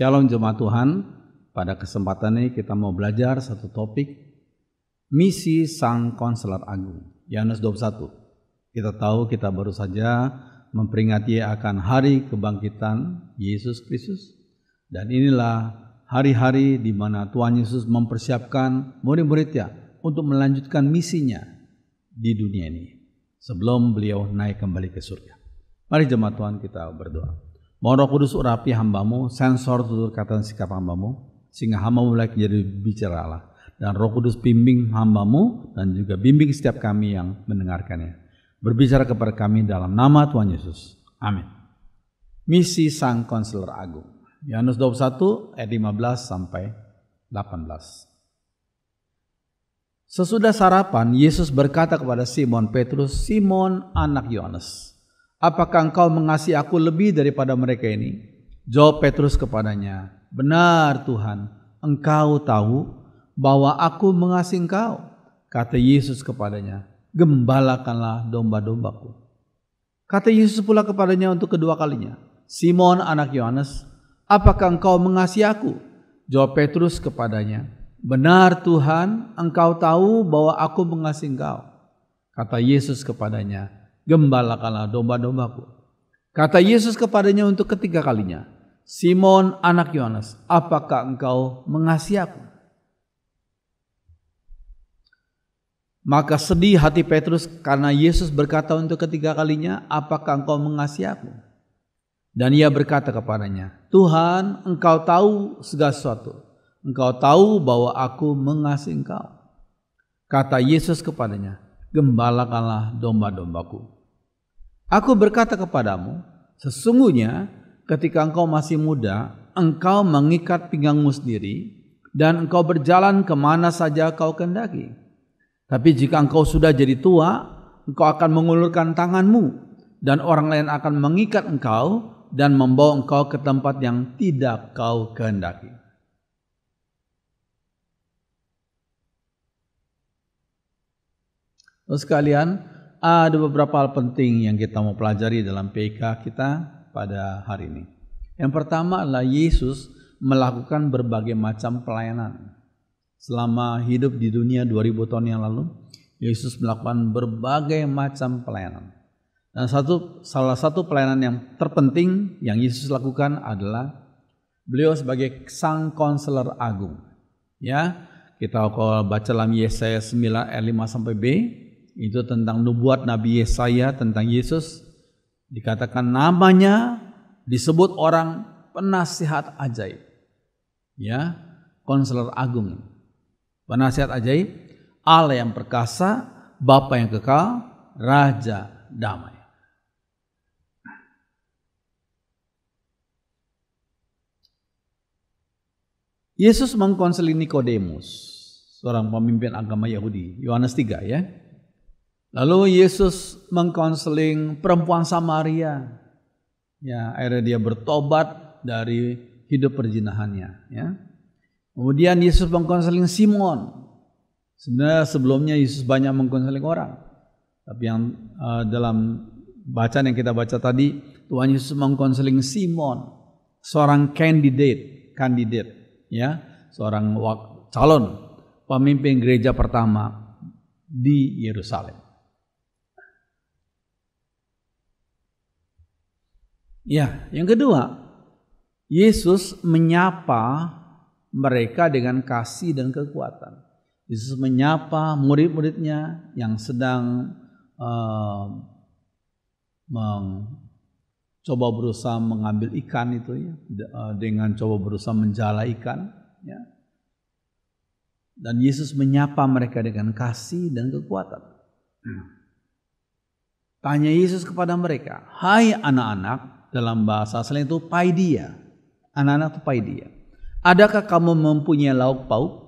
Shalom jemaat Tuhan, pada kesempatan ini kita mau belajar satu topik, misi Sang Konselor Agung, Yohanes 21. Kita tahu kita baru saja memperingati akan hari kebangkitan Yesus Kristus. Dan inilah hari-hari di mana Tuhan Yesus mempersiapkan murid-muridnya untuk melanjutkan misinya di dunia ini sebelum beliau naik kembali ke surga. Mari jemaat Tuhan kita berdoa. Mohon Roh Kudus urapi hambamu, sensor tutur kata dan sikap hambamu, sehingga hambamu mulai menjadi bicara Allah. Dan Roh Kudus bimbing hambamu dan juga bimbing setiap kami yang mendengarkannya. Berbicara kepada kami dalam nama Tuhan Yesus. Amin. Misi Sang Konselor Agung. Yohanes 21 ayat 15 sampai 18. Sesudah sarapan, Yesus berkata kepada Simon Petrus, "Simon anak Yohanes, apakah engkau mengasihi aku lebih daripada mereka ini?" Jawab Petrus kepadanya, "Benar Tuhan, engkau tahu bahwa aku mengasihi engkau." Kata Yesus kepadanya, "Gembalakanlah domba-dombaku." Kata Yesus pula kepadanya untuk kedua kalinya, "Simon anak Yohanes, apakah engkau mengasihi aku?" Jawab Petrus kepadanya, "Benar Tuhan, engkau tahu bahwa aku mengasihi engkau." Kata Yesus kepadanya, "Gembalakanlah domba-dombaku." Kata Yesus kepadanya untuk ketiga kalinya, "Simon anak Yohanes, apakah engkau mengasihi aku?" Maka sedih hati Petrus karena Yesus berkata untuk ketiga kalinya, "Apakah engkau mengasihi aku?" Dan ia berkata kepadanya, "Tuhan, engkau tahu segala sesuatu. Engkau tahu bahwa aku mengasihi engkau." Kata Yesus kepadanya, "Gembalakanlah domba-dombaku. Aku berkata kepadamu, sesungguhnya ketika engkau masih muda, engkau mengikat pinggangmu sendiri dan engkau berjalan kemana saja kau kehendaki. Tapi jika engkau sudah jadi tua, engkau akan mengulurkan tanganmu dan orang lain akan mengikat engkau dan membawa engkau ke tempat yang tidak kau kehendaki." Terus sekalian, ada beberapa hal penting yang kita mau pelajari dalam PK kita pada hari ini. Yang pertama adalah Yesus melakukan berbagai macam pelayanan. Selama hidup di dunia 2000 tahun yang lalu, Yesus melakukan berbagai macam pelayanan. Dan salah satu pelayanan yang terpenting yang Yesus lakukan adalah beliau sebagai Sang Konselor Agung. Ya, kita kalau baca dalam Yesaya 9 ayat 5 sampai B, itu tentang nubuat Nabi Yesaya tentang Yesus. Dikatakan namanya disebut orang penasihat ajaib. Ya, Konselor Agung. Penasihat ajaib, Allah yang perkasa, Bapa yang kekal, Raja damai. Yesus mengkonseli Nikodemus, seorang pemimpin agama Yahudi, Yohanes 3 ya. Lalu Yesus mengkonseling perempuan Samaria. Ya, akhirnya dia bertobat dari hidup perzinahannya, ya. Kemudian Yesus mengkonseling Simon. Sebenarnya sebelumnya Yesus banyak mengkonseling orang. Tapi yang dalam bacaan yang kita baca tadi, Tuhan Yesus mengkonseling Simon, seorang kandidat, ya, seorang calon pemimpin gereja pertama di Yerusalem. Ya, yang kedua, Yesus menyapa mereka dengan kasih dan kekuatan. Yesus menyapa murid-muridnya yang sedang mencoba berusaha mengambil ikan itu ya, dengan coba berusaha menjala ikan. Ya. Dan Yesus menyapa mereka dengan kasih dan kekuatan. Tanya Yesus kepada mereka, "Hai anak-anak," dalam bahasa asli itu paidia. Anak-anak itu paidia. "Adakah kamu mempunyai lauk pauk?"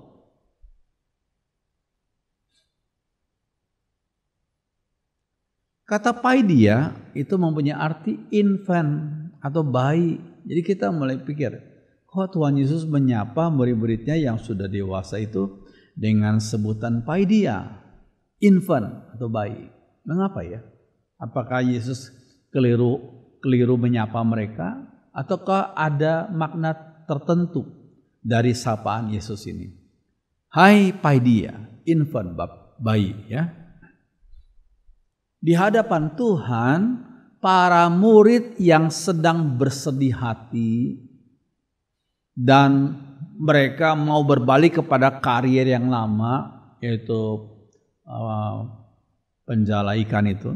Kata paidia itu mempunyai arti infant atau bayi. Jadi kita mulai pikir, kok Tuhan Yesus menyapa murid-muridnya yang sudah dewasa itu dengan sebutan paidia, infant atau bayi. Mengapa ya? Apakah Yesus keliru menyapa mereka, ataukah ada makna tertentu dari sapaan Yesus ini. Hai paidia, infant, bayi ya. Di hadapan Tuhan, para murid yang sedang bersedih hati dan mereka mau berbalik kepada karier yang lama, yaitu penjala ikan itu,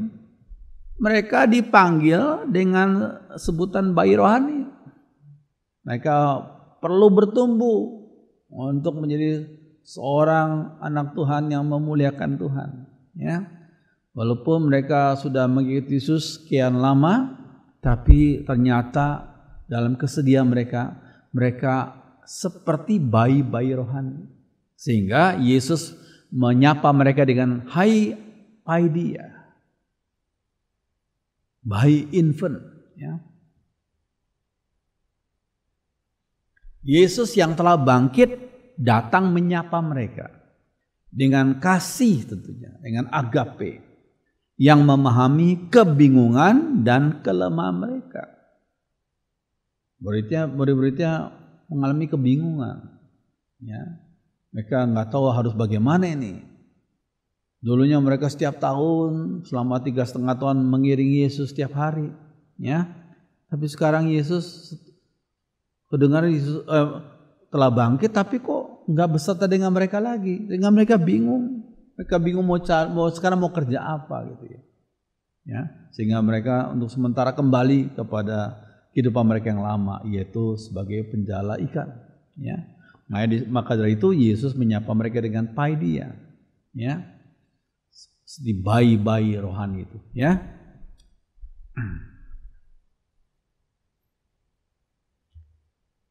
mereka dipanggil dengan sebutan bayi rohani. Mereka perlu bertumbuh untuk menjadi seorang anak Tuhan yang memuliakan Tuhan. Ya, walaupun mereka sudah mengikuti Yesus sekian lama, tapi ternyata dalam kesedihan mereka seperti bayi-bayi rohani. Sehingga Yesus menyapa mereka dengan hai paidia, bayi infant. Ya. Yesus yang telah bangkit datang menyapa mereka dengan kasih tentunya, dengan agape yang memahami kebingungan dan kelemahan mereka. Murid-muridnya mengalami kebingungan. Ya. Mereka nggak tahu harus bagaimana ini. Dulunya mereka setiap tahun selama 3,5 tahun mengiringi Yesus setiap hari, ya. Tapi sekarang Yesus kedengaran Yesus telah bangkit, tapi kok nggak beserta dengan mereka lagi. Sehingga mereka bingung. Mereka bingung sekarang mau kerja apa gitu ya. Ya, sehingga mereka untuk sementara kembali kepada kehidupan mereka yang lama, yaitu sebagai penjala ikan. Ya. Maka dari itu Yesus menyapa mereka dengan paidia, ya, seperti bayi-bayi rohani itu, ya.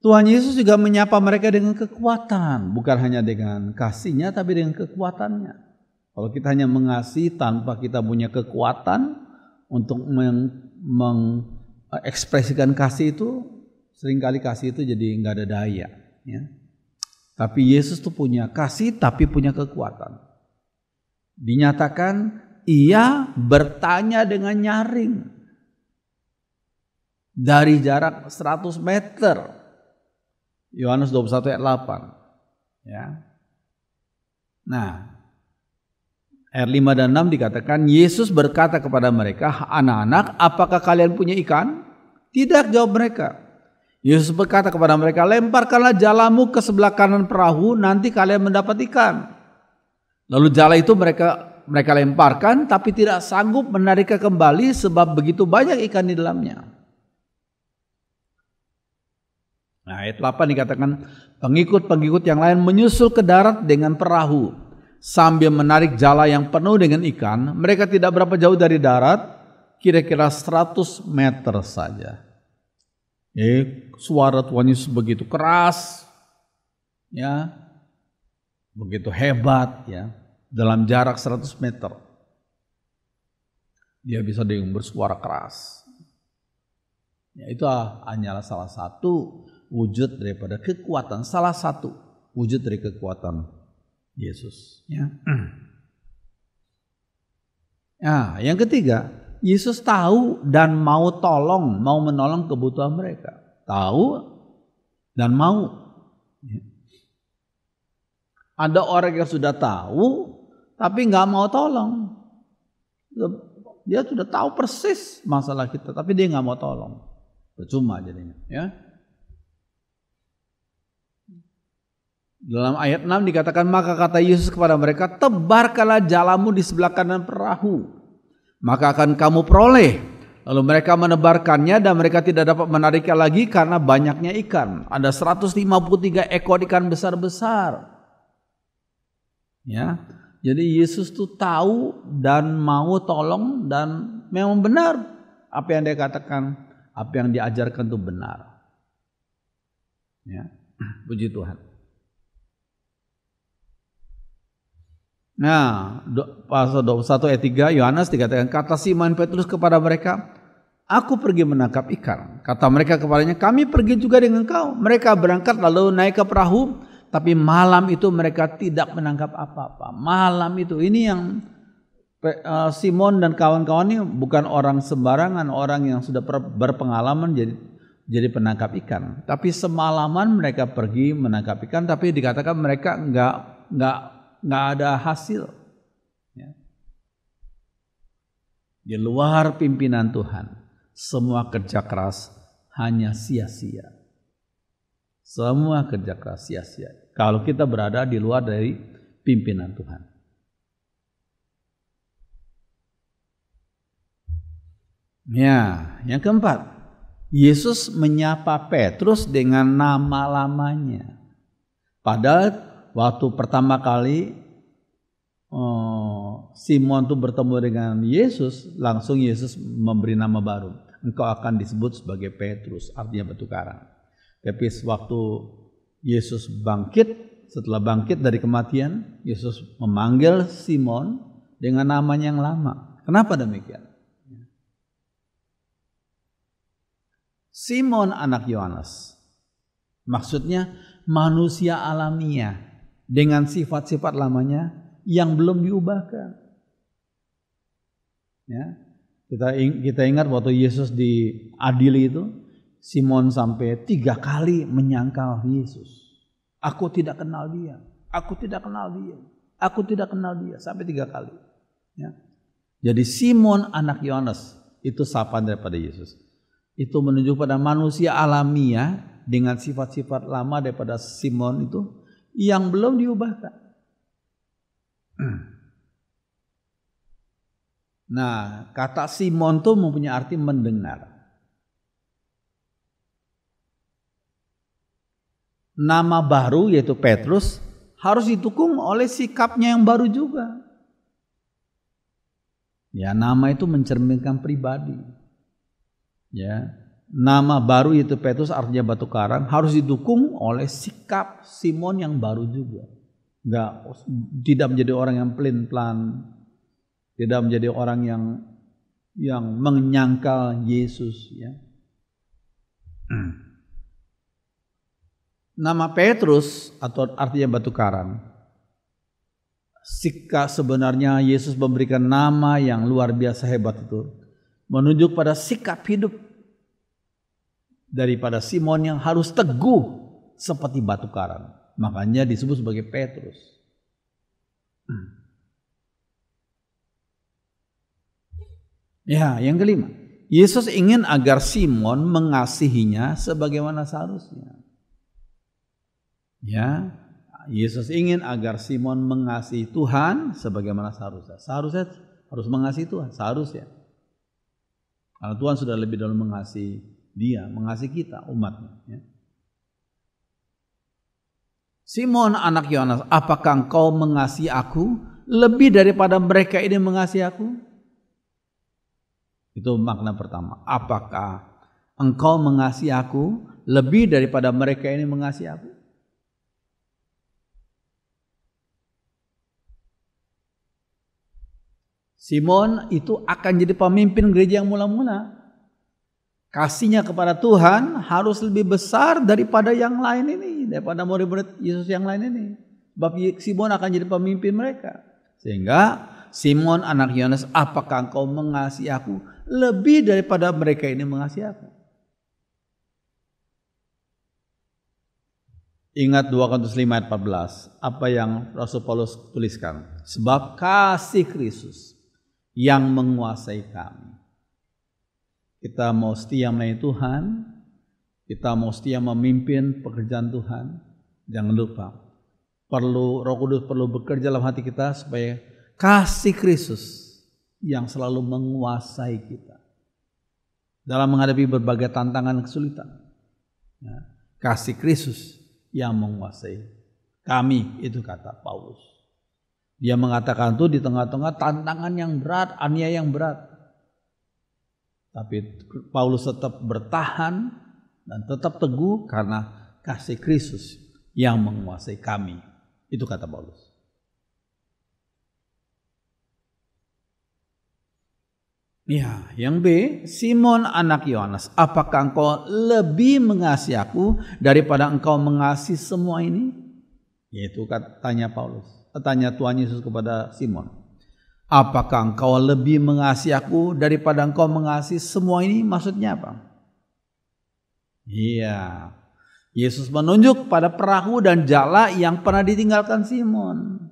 Tuhan Yesus juga menyapa mereka dengan kekuatan, bukan hanya dengan kasih-Nya, tapi dengan kekuatannya. Kalau kita hanya mengasihi tanpa kita punya kekuatan untuk mengekspresikan kasih itu, seringkali kasih itu jadi nggak ada daya, ya. Tapi Yesus tuh punya kasih tapi punya kekuatan. Dinyatakan ia bertanya dengan nyaring dari jarak 100 meter. Yohanes 21 ayat 8. Ya. Nah, ayat 5 dan 6 dikatakan Yesus berkata kepada mereka, anak-anak, apakah kalian punya ikan? Tidak, jawab mereka. Yesus berkata kepada mereka, lemparkanlah jalamu ke sebelah kanan perahu, nanti kalian mendapat ikan. Lalu jala itu mereka lemparkan, tapi tidak sanggup menariknya kembali sebab begitu banyak ikan di dalamnya. Nah, ayat 8 dikatakan, pengikut-pengikut yang lain menyusul ke darat dengan perahu sambil menarik jala yang penuh dengan ikan. Mereka tidak berapa jauh dari darat, kira-kira 100 meter saja. Suara Tuhan Yesus begitu keras, ya, begitu hebat, ya, dalam jarak 100 meter. Dia bisa bersuara keras. Ya, itu hanyalah salah satu wujud daripada kekuatan, salah satu wujud dari kekuatan Yesus. Ya. Nah, yang ketiga, Yesus tahu dan mau menolong kebutuhan mereka. Tahu dan mau. Ada orang yang sudah tahu tapi nggak mau tolong. Dia sudah tahu persis masalah kita, tapi dia nggak mau tolong. Percuma jadinya. Ya. Dalam ayat 6 dikatakan, maka kata Yesus kepada mereka, tebarkanlah jalamu di sebelah kanan perahu, maka akan kamu peroleh. Lalu mereka menebarkannya dan mereka tidak dapat menariknya lagi karena banyaknya ikan. Ada 153 ekor ikan besar-besar. Ya, jadi Yesus tuh tahu dan mau tolong, dan memang benar apa yang dia katakan, apa yang diajarkan itu benar. Ya, puji Tuhan. Nah, pasal 21 ayat 3 Yohanes dikatakan, kata Simon Petrus kepada mereka, aku pergi menangkap ikan. Kata mereka kepadanya, kami pergi juga dengan kau. Mereka berangkat lalu naik ke perahu, tapi malam itu mereka tidak menangkap apa-apa. Malam itu, ini yang Simon dan kawan-kawan ini bukan orang sembarangan, orang yang sudah berpengalaman jadi jadi penangkap ikan. Tapi semalaman mereka pergi menangkap ikan, tapi dikatakan mereka nggak ada hasil. Ya. Di luar pimpinan Tuhan, semua kerja keras hanya sia-sia. Semua kerja keras sia-sia. Kalau kita berada di luar dari pimpinan Tuhan. Ya, yang keempat, Yesus menyapa Petrus dengan nama lamanya. Padahal waktu pertama kali Simon itu bertemu dengan Yesus, langsung Yesus memberi nama baru. Engkau akan disebut sebagai Petrus, artinya batu karang. Tapi waktu Yesus bangkit, setelah bangkit dari kematian, Yesus memanggil Simon dengan namanya yang lama. Kenapa demikian? Simon anak Yohanes, maksudnya manusia alamiah dengan sifat-sifat lamanya yang belum diubahkan. Ya, kita ingat waktu Yesus diadili itu, Simon sampai 3 kali menyangkal Yesus. Aku tidak kenal dia, aku tidak kenal dia, aku tidak kenal dia, sampai 3 kali. Ya. Jadi Simon anak Yohanes itu sapaan daripada Yesus. Itu menunjuk pada manusia alamiah dengan sifat-sifat lama daripada Simon itu yang belum diubahkan. Nah, kata Simon itu mempunyai arti mendengar. Nama baru yaitu Petrus harus didukung oleh sikapnya yang baru juga. Ya, nama itu mencerminkan pribadi. Ya, nama baru yaitu Petrus artinya batu karang harus didukung oleh sikap Simon yang baru juga. Tidak menjadi orang yang pelin-pelan, tidak menjadi orang yang menyangkal Yesus. Ya. Nama Petrus atau artinya batu karang. Sikap sebenarnya Yesus memberikan nama yang luar biasa hebat itu, menunjuk pada sikap hidup daripada Simon yang harus teguh seperti batu karang. Makanya disebut sebagai Petrus. Ya, yang kelima, Yesus ingin agar Simon mengasihinya sebagaimana seharusnya. Ya, Yesus ingin agar Simon mengasihi Tuhan sebagaimana seharusnya. Seharusnya harus mengasihi Tuhan, seharusnya. Karena Tuhan sudah lebih dahulu mengasihi dia, mengasihi kita, umatnya. Ya. Simon anak Yohanes, apakah engkau mengasihi aku lebih daripada mereka ini mengasihi aku? Itu makna pertama. Apakah engkau mengasihi aku lebih daripada mereka ini mengasihi aku? Simon itu akan jadi pemimpin gereja yang mula-mula. Kasihnya kepada Tuhan harus lebih besar daripada yang lain ini, daripada murid-murid Yesus yang lain ini. Sebab Simon akan jadi pemimpin mereka. Sehingga Simon anak Yohanes, apakah engkau mengasihi aku lebih daripada mereka ini mengasihi aku? Ingat 2 Korintus 5 ayat 14, apa yang Rasul Paulus tuliskan. Sebab kasih Kristus yang menguasai kami. Kita mau setia melayani Tuhan, kita mau setia memimpin pekerjaan Tuhan. Jangan lupa, Roh Kudus perlu bekerja dalam hati kita supaya kasih Kristus yang selalu menguasai kita dalam menghadapi berbagai tantangan kesulitan. Ya, kasih Kristus yang menguasai kami, itu kata Paulus. Dia mengatakan itu di tengah-tengah tantangan yang berat, aniaya yang berat. Tapi Paulus tetap bertahan dan tetap teguh karena kasih Kristus yang menguasai kami. Itu kata Paulus. Ya, yang B, Simon anak Yohanes, apakah engkau lebih mengasihi aku daripada engkau mengasihi semua ini? Yaitu tanya Tuhan Yesus kepada Simon. Apakah engkau lebih mengasihi aku daripada engkau mengasihi semua ini? Maksudnya apa? Iya. Yesus menunjuk pada perahu dan jala yang pernah ditinggalkan Simon.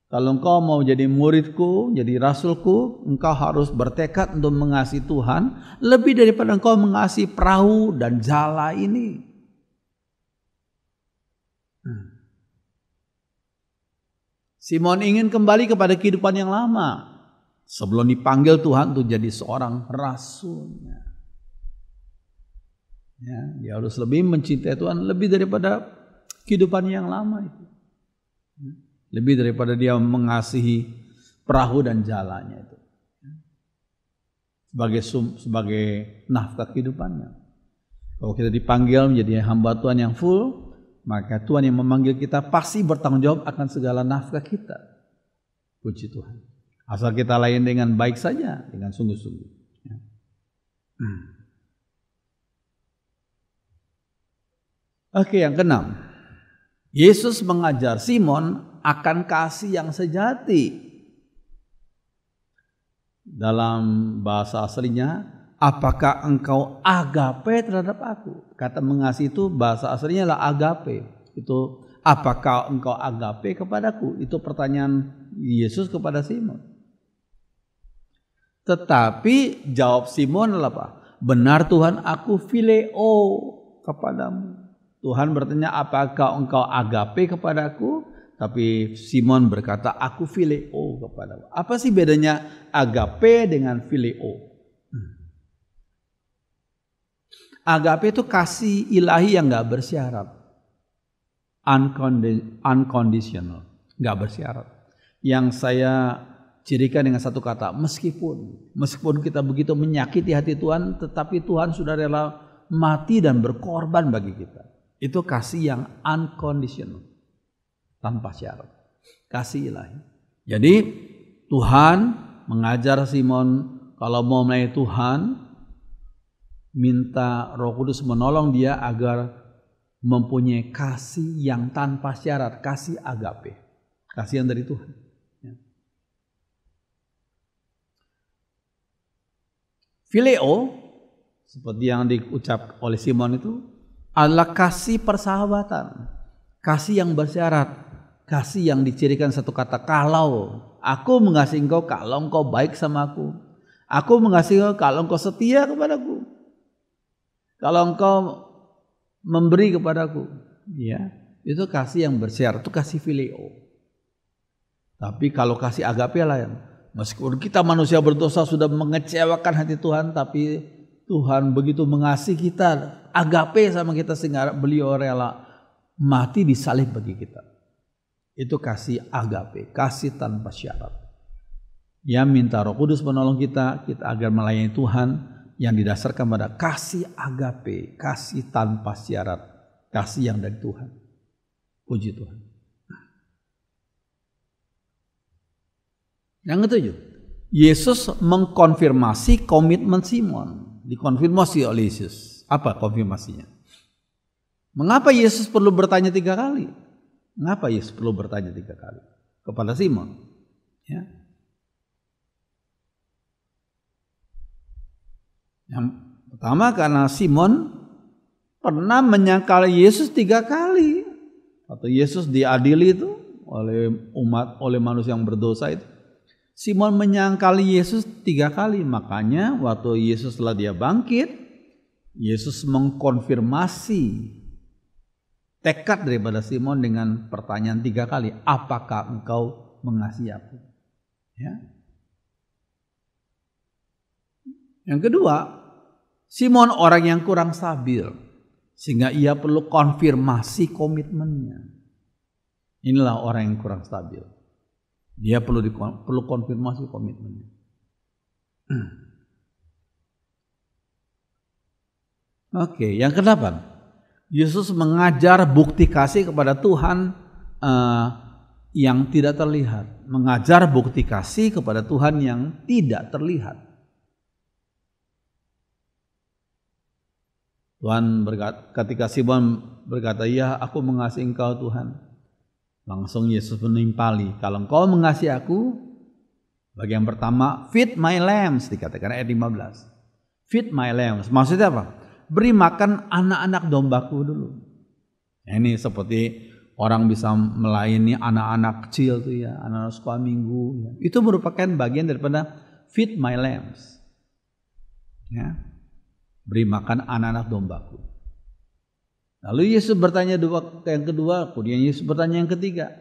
Kalau engkau mau jadi muridku, jadi rasulku, engkau harus bertekad untuk mengasihi Tuhan lebih daripada engkau mengasihi perahu dan jala ini. Simon ingin kembali kepada kehidupan yang lama sebelum dipanggil Tuhan untuk jadi seorang rasulnya. Ya, dia harus lebih mencintai Tuhan lebih daripada kehidupan yang lama itu. Lebih daripada dia mengasihi perahu dan jalannya itu. Sebagai nafkah kehidupannya. Kalau kita dipanggil menjadi hamba Tuhan yang full, maka Tuhan yang memanggil kita pasti bertanggung jawab akan segala nafkah kita. Puji Tuhan. Asal kita layan dengan baik saja, dengan sungguh-sungguh. Oke, yang keenam. Yesus mengajar Simon akan kasih yang sejati. Dalam bahasa aslinya, apakah engkau agape terhadap aku? Kata mengasihi itu bahasa aslinya adalah agape. Itu apakah engkau agape kepadaku? Itu pertanyaan Yesus kepada Simon. Tetapi jawab Simon adalah apa? Benar Tuhan, aku phileo kepadamu. Tuhan bertanya, apakah engkau agape kepadaku? Tapi Simon berkata, aku phileo kepadamu. Apa sih bedanya agape dengan phileo? Agape itu kasih ilahi yang gak bersyarat. Unconditional. Gak bersyarat. Yang saya cirikan dengan satu kata, meskipun kita begitu menyakiti hati Tuhan, tetapi Tuhan sudah rela mati dan berkorban bagi kita. Itu kasih yang unconditional, tanpa syarat, kasih ilahi. Jadi Tuhan mengajar Simon kalau mau melayani Tuhan, minta Roh Kudus menolong dia agar mempunyai kasih yang tanpa syarat, kasih agape, kasih yang dari Tuhan. Phileo, seperti yang diucap oleh Simon itu, adalah kasih persahabatan, kasih yang bersyarat, kasih yang dicirikan satu kata, kalau aku mengasihi engkau, kalau engkau baik sama aku mengasihi engkau kalau engkau setia kepadaku, kalau engkau memberi kepadaku, ya, itu kasih yang bersyarat, itu kasih phileo. Tapi kalau kasih agape lain, meskipun kita manusia berdosa sudah mengecewakan hati Tuhan, tapi Tuhan begitu mengasihi kita, agape sama kita sehingga beliau rela mati disalib bagi kita. Itu kasih agape, kasih tanpa syarat. Yang minta Roh Kudus menolong kita agar melayani Tuhan yang didasarkan pada kasih agape, kasih tanpa syarat, kasih yang dari Tuhan. Puji Tuhan. Yang ketujuh, Yesus mengkonfirmasi komitmen Simon. Dikonfirmasi oleh Yesus. Apa konfirmasinya? Mengapa Yesus perlu bertanya 3 kali? Mengapa Yesus perlu bertanya 3 kali kepada Simon? Ya. Yang pertama karena Simon pernah menyangkal Yesus 3 kali. Atau Yesus diadili itu oleh manusia yang berdosa itu. Simon menyangkali Yesus 3 kali. Makanya waktu Yesus setelah dia bangkit, Yesus mengkonfirmasi tekad daripada Simon dengan pertanyaan 3 kali. Apakah engkau mengasihi aku? Ya. Yang kedua, Simon orang yang kurang stabil, sehingga ia perlu konfirmasi komitmennya. Inilah orang yang kurang stabil. Dia perlu konfirmasi komitmennya. Oke, yang ke-8. Yesus mengajar bukti kasih kepada Tuhan yang tidak terlihat. Mengajar bukti kasih kepada Tuhan yang tidak terlihat. Tuhan berkata, ketika Simon berkata, ya aku mengasihi engkau Tuhan. Langsung Yesus menimpali, kalau engkau mengasihi aku, bagian pertama, feed my lambs, dikatakan ayat 15. Feed my lambs, maksudnya apa? beri makan anak-anak dombaku dulu. Ini seperti orang bisa melayani anak-anak kecil tuh ya, anak-anak sekolah minggu. Ya. Itu merupakan bagian daripada feed my lambs. Ya. Beri makan anak-anak dombaku. Lalu Yesus bertanya yang kedua, kemudian Yesus bertanya yang ketiga.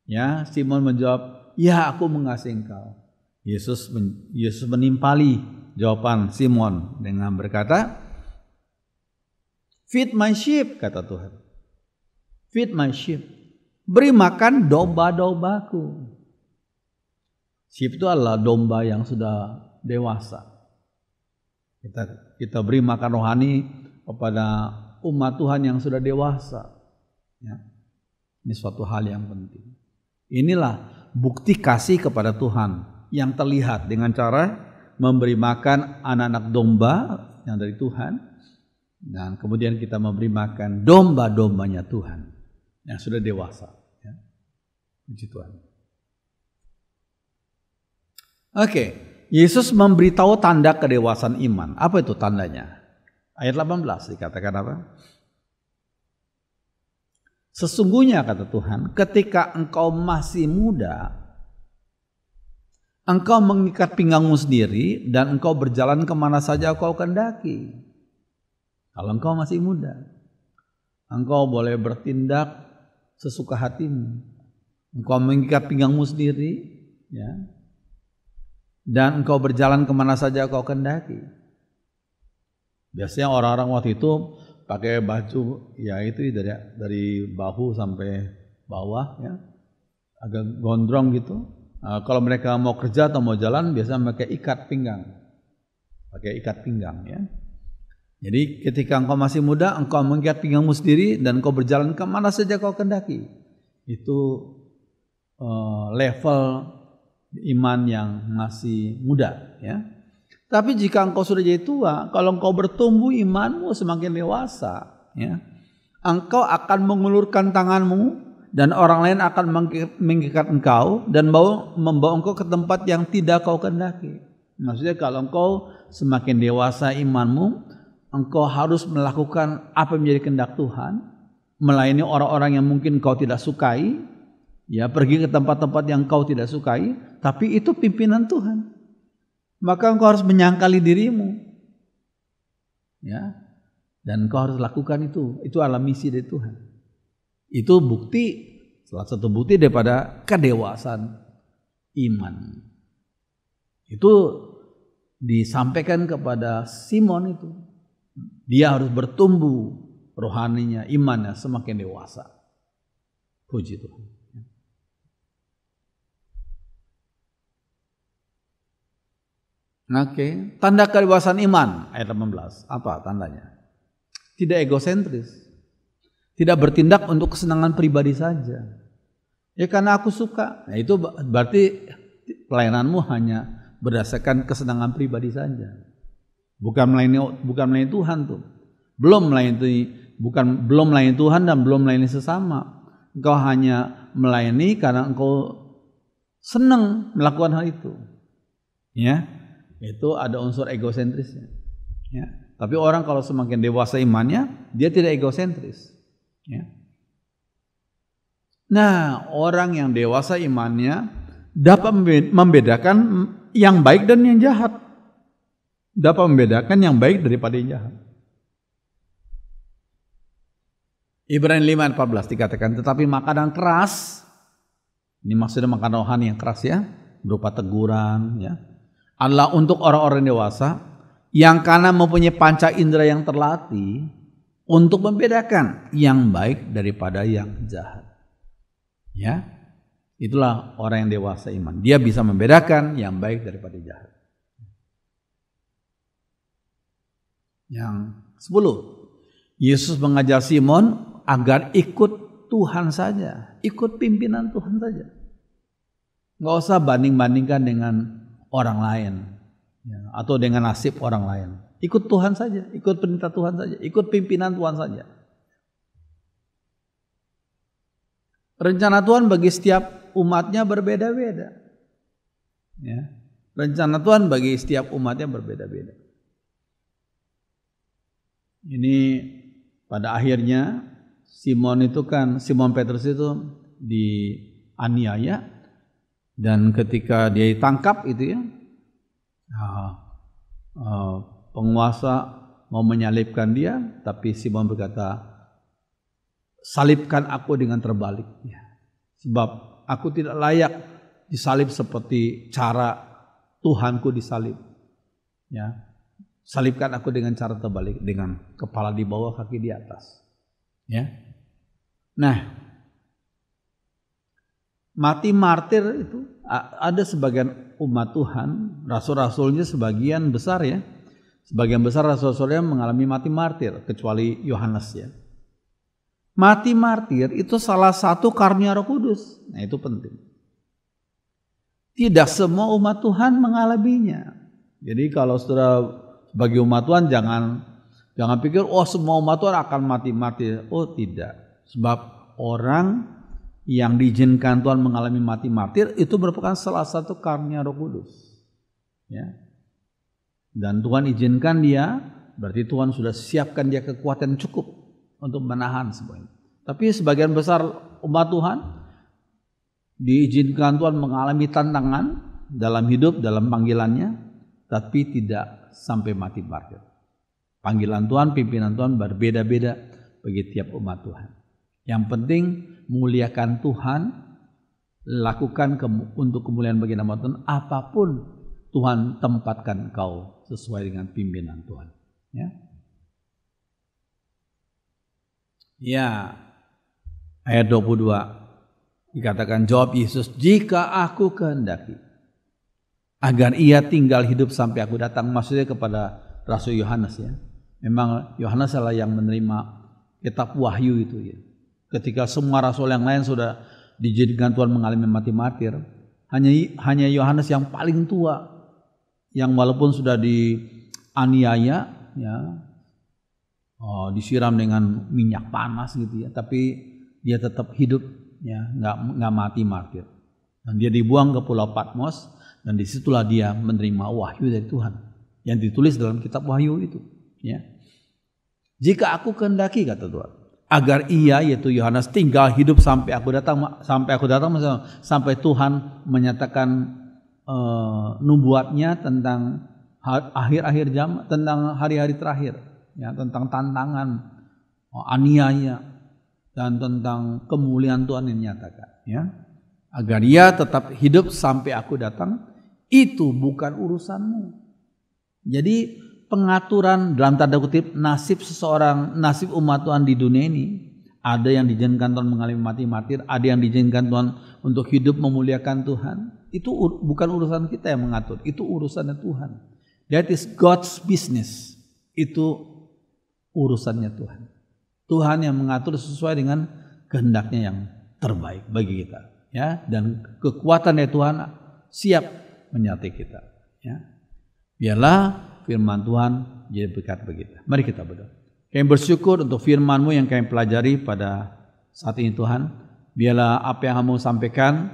Ya, Simon menjawab, ya aku mengasihi engkau. Yesus menimpali jawaban Simon dengan berkata, feed my sheep, kata Tuhan. Feed my sheep. Beri makan domba-dombaku. Sheep itu adalah domba yang sudah dewasa. Kita beri makan rohani kepada umat Tuhan yang sudah dewasa. Ya. Ini suatu hal yang penting. Inilah bukti kasih kepada Tuhan yang terlihat dengan cara memberi makan anak-anak domba yang dari Tuhan, dan kemudian kita memberi makan domba-dombanya Tuhan yang sudah dewasa. Ya. Puji Tuhan. Oke, Yesus memberitahu tanda kedewasaan iman. Apa itu tandanya? Ayat 18 dikatakan apa? Sesungguhnya kata Tuhan, ketika engkau masih muda, engkau mengikat pinggangmu sendiri dan engkau berjalan kemana saja engkau kehendaki. Kalau engkau masih muda, engkau boleh bertindak sesuka hatimu. Engkau mengikat pinggangmu sendiri, ya, dan engkau berjalan kemana saja engkau kehendaki. Biasanya orang-orang waktu itu pakai baju ya itu dari bahu sampai bawah, ya, agak gondrong gitu. Kalau mereka mau kerja atau mau jalan biasanya pakai ikat pinggang, ya. Jadi ketika engkau masih muda, engkau mengikat pinggangmu sendiri dan engkau berjalan kemana saja kau kehendaki. Itu level iman yang masih muda, ya. Tapi jika engkau sudah jadi tua, kalau engkau bertumbuh imanmu semakin dewasa, ya, engkau akan mengulurkan tanganmu dan orang lain akan mengikat engkau dan membawa engkau ke tempat yang tidak kau kehendaki. Maksudnya kalau engkau semakin dewasa imanmu, engkau harus melakukan apa yang menjadi kehendak Tuhan, melayani orang-orang yang mungkin kau tidak sukai, ya, pergi ke tempat-tempat yang kau tidak sukai, tapi itu pimpinan Tuhan. Maka engkau harus menyangkali dirimu, ya, dan engkau harus lakukan itu. Itu adalah misi dari Tuhan. Itu bukti, salah satu bukti daripada kedewasaan iman. Itu disampaikan kepada Simon itu. Dia harus bertumbuh rohaninya, imannya semakin dewasa. Puji Tuhan. Oke, tanda kedewasaan iman ayat 18. Apa tandanya? Tidak egosentris. Tidak bertindak untuk kesenangan pribadi saja. Ya karena aku suka. Nah, itu berarti pelayananmu hanya berdasarkan kesenangan pribadi saja. Bukan melayani Tuhan tuh. Belum melayani Tuhan dan belum melayani sesama. Engkau hanya melayani karena engkau senang melakukan hal itu. Ya. Itu ada unsur egosentrisnya, ya. Tapi orang kalau semakin dewasa imannya, dia tidak egosentris, ya. Nah, orang yang dewasa imannya dapat membedakan yang baik dan yang jahat, dapat membedakan yang baik daripada yang jahat. Ibrani 5:14 dikatakan, tetapi makanan keras, ini maksudnya makanan rohani yang keras, ya, berupa teguran, ya, adalah untuk orang-orang dewasa yang karena mempunyai panca indera yang terlatih untuk membedakan yang baik daripada yang jahat. Ya, itulah orang yang dewasa iman. Dia bisa membedakan yang baik daripada jahat. Yang 10, Yesus mengajar Simon agar ikut Tuhan saja, ikut pimpinan Tuhan saja. Nggak usah banding-bandingkan dengan orang lain, ya, atau dengan nasib orang lain. Ikut Tuhan saja, ikut perintah Tuhan saja, ikut pimpinan Tuhan saja. Rencana Tuhan bagi setiap umatnya berbeda-beda, ya. Rencana Tuhan bagi setiap umatnya berbeda-beda. Ini pada akhirnya Simon Petrus itu dianiaya, dan ketika dia ditangkap itu ya, penguasa mau menyalibkan dia, tapi Simon berkata, salibkan aku dengan terbalik, sebab aku tidak layak disalib seperti cara Tuhanku disalib. Ya, salibkan aku dengan cara terbalik, dengan kepala di bawah, kaki di atas. Ya, nah, mati martir itu ada sebagian umat Tuhan, rasul-rasulnya sebagian besar ya, sebagian besar rasul-rasulnya mengalami mati martir, kecuali Yohanes ya. Mati martir itu salah satu karunia Roh Kudus. Nah, itu penting. Tidak semua umat Tuhan mengalaminya. Jadi kalau saudara sebagai umat Tuhan jangan pikir semua umat Tuhan akan mati martir. Oh tidak. Sebab orang yang diizinkan Tuhan mengalami mati martir itu merupakan salah satu karunia Roh Kudus. Ya. Dan Tuhan izinkan dia, berarti Tuhan sudah siapkan dia kekuatan cukup untuk menahan semuanya. Tapi sebagian besar umat Tuhan diizinkan Tuhan mengalami tantangan dalam hidup, dalam panggilannya, tapi tidak sampai mati martir. Panggilan Tuhan, pimpinan Tuhan berbeda-beda bagi tiap umat Tuhan. Yang penting muliakan Tuhan, lakukan untuk kemuliaan bagi nama Tuhan, apapun Tuhan tempatkan kau sesuai dengan pimpinan Tuhan. Ya. Ya, ayat 22 dikatakan, jawab Yesus, jika aku kehendaki agar ia tinggal hidup sampai aku datang. Maksudnya kepada Rasul Yohanes ya. Memang Yohanes adalah yang menerima kitab Wahyu itu ya. Ketika semua rasul yang lain sudah dijadikan Tuhan mengalami mati martir, hanya Yohanes yang paling tua, yang walaupun sudah dianiaya ya, disiram dengan minyak panas gitu ya, tapi dia tetap hidup ya, nggak mati martir. Dan dia dibuang ke Pulau Patmos, dan disitulah dia menerima wahyu dari Tuhan yang ditulis dalam kitab Wahyu itu. Ya, jika aku kehendaki, kata Tuhan, agar ia, yaitu Yohanes, tinggal hidup sampai aku datang, sampai Tuhan menyatakan nubuatnya tentang akhir-akhir zaman, tentang hari-hari terakhir. Ya, tentang tantangan, aniaya, dan tentang kemuliaan Tuhan yang dinyatakan. Ya, agar ia tetap hidup sampai aku datang, itu bukan urusanmu. Jadi pengaturan dalam tanda kutip nasib seseorang, nasib umat Tuhan di dunia ini, ada yang diizinkan Tuhan mengalami mati martir, ada yang diizinkan Tuhan untuk hidup memuliakan Tuhan. Itu bukan urusan kita yang mengatur, itu urusannya Tuhan. That is God's business. Itu urusannya Tuhan. Tuhan yang mengatur sesuai dengan kehendaknya yang terbaik bagi kita. Ya, dan kekuatan dari Tuhan siap menyertai kita. Ya. Biarlah firman Tuhan jadi berkat bagi kita. Mari kita berdoa. Kami bersyukur untuk firman-Mu yang kami pelajari pada saat ini Tuhan. Biarlah apa yang kamu sampaikan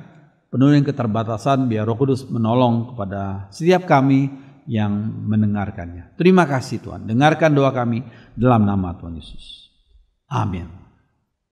penuh dengan keterbatasan, biar Roh Kudus menolong kepada setiap kami yang mendengarkannya. Terima kasih Tuhan. Dengarkan doa kami dalam nama Tuhan Yesus. Amin.